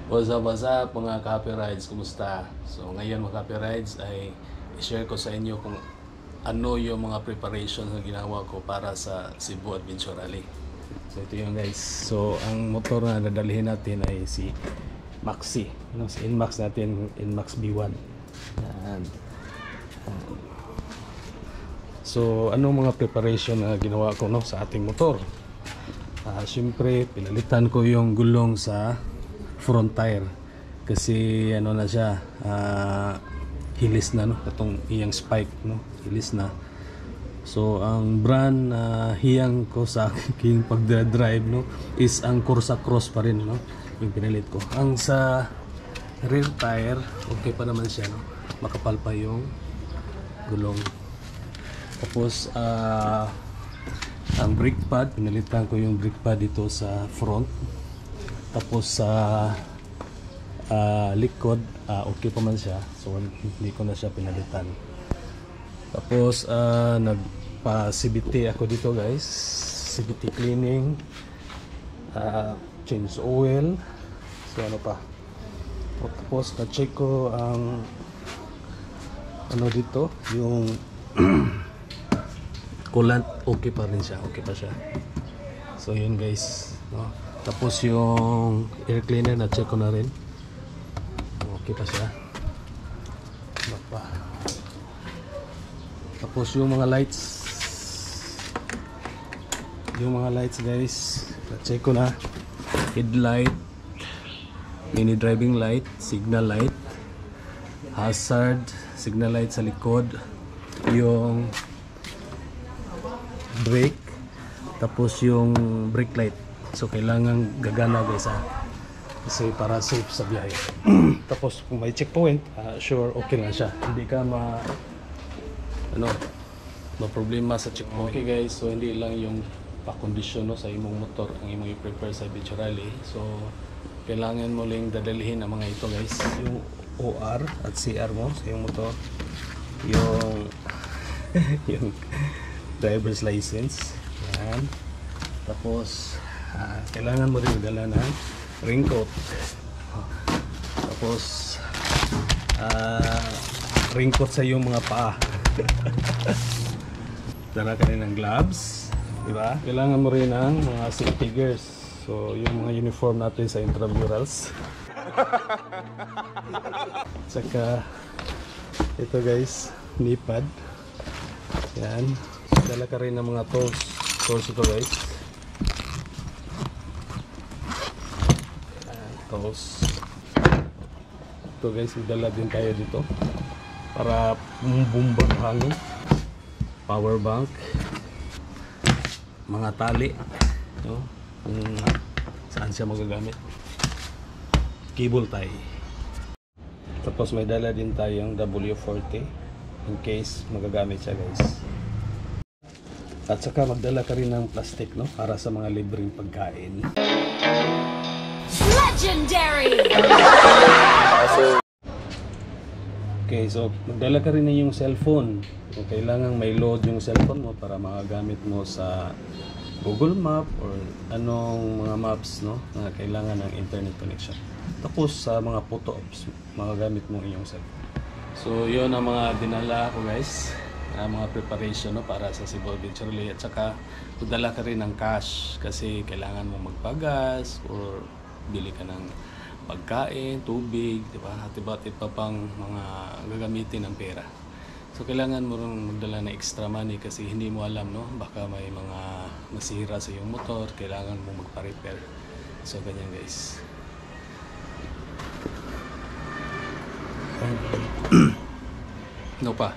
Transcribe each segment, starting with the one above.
What's up mga Ka-Happy Rides, kumusta? So ngayon mga Ka-Happy Rides ay i-share ko sa inyo kung ano yung mga preparations na ginawa ko para sa Cebu Adventure Rally. So ito yung guys. So ang motor na dadalhin natin ay si Maxi, si Inmax natin, Inmax B1. Yan. So anong mga preparation na ginawa ko sa ating motor? Siyempre pinalitan ko yung gulong sa front tire kasi ano na siya, hilis na, itong iyang spike, hilis na. So ang brand na hiyang ko sa aking pagdadrive is ang Corsa Cross pa rin, yung pinalit ko. Ang sa rear tire okay pa naman siya, makapal pa yung gulong. Tapos ang brake pad, pinalitan ko yung brake pad dito sa front. Tapos sa likod okay pa man siya, so hindi ko na siya pinalitan. Tapos nagpa CVT ako dito guys, CVT cleaning, change oil, so ano pa. Tapos na-check ko ang ano dito, yung coolant, okay pa rin siya, okay pa siya. So yun guys, Tapos yung air cleaner na check ko na rin, okay pa siya. Tapos yung mga lights guys, na check ko na. Headlight, mini driving light, signal light, hazard signal light sa likod, yung brake, tapos yung brake light. So kailangan gagana guys kasi para safe sa biyahe. Tapos kung may checkpoint, sure okay na siya, hindi ka ma problema sa checkpoint. Okay guys, so hindi lang yung pa-kondisyon sa imong motor ang imong i-prepare sa Adventure Rally. So kailangan mo lang dadalhin ang mga ito guys, yung OR at CR mo sa iyong motor, yung yung driver's license, yan. Tapos kailangan mo rin magdala ng raincoat. Tapos raincoat sa iyong mga paa. Dala ka rin ng gloves, diba? Kailangan mo rin ng mga safety gears, so yung mga uniform natin sa intramurals. Saka ito guys, knee pad, yan. Dala ka rin ng mga tools ito guys, tools. Ito guys, idala din tayo dito para bumbang hangin. Power bank, mga tali, kung saan siya magagamit, cable tie. Tapos may dala din tayong W40 in case magagamit siya guys. At saka magdala ka rin ng plastic, para sa mga libreng pagkain. Legendary! Okay, so magdala ka rin ng yung cellphone. So, kailangan may load yung cellphone mo para makagamit mo sa Google Map or anong mga maps, na kailangan ng internet connection. Tapos sa mga photo ops, makagamit mo yung cellphone. So yun ang mga dinala ko guys, mga preparation para sa Cebu Adventure Rally. At saka magdala ka rin ng cash kasi kailangan mo magpagas or bili ka ng pagkain, tubig, diba? At iba't iba pang mga gagamitin ng pera. So kailangan mo rin magdala na extra money kasi hindi mo alam, baka may mga masira sa iyong motor, kailangan mo magpa-repair. So ganyan guys. No pa.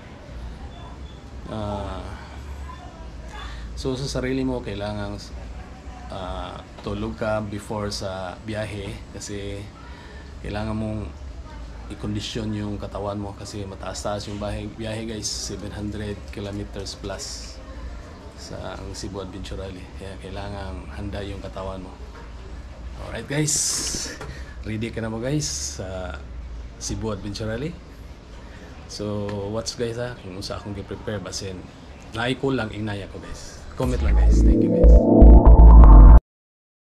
So sa sarili mo kailangan tulog ka before sa biyahe kasi kailangan mong i-condition yung katawan mo kasi mataas-taas yung biyahe guys, 700 kilometers plus sa ang Cebu Adventure Rally, kaya kailangan handa yung katawan mo. Alright guys, ready ka na mo guys sa Cebu Adventure Rally. So watch guys kung sa akong i-prepare basin naay ko lang inaya ko guys. Comment lang guys. Thank you guys.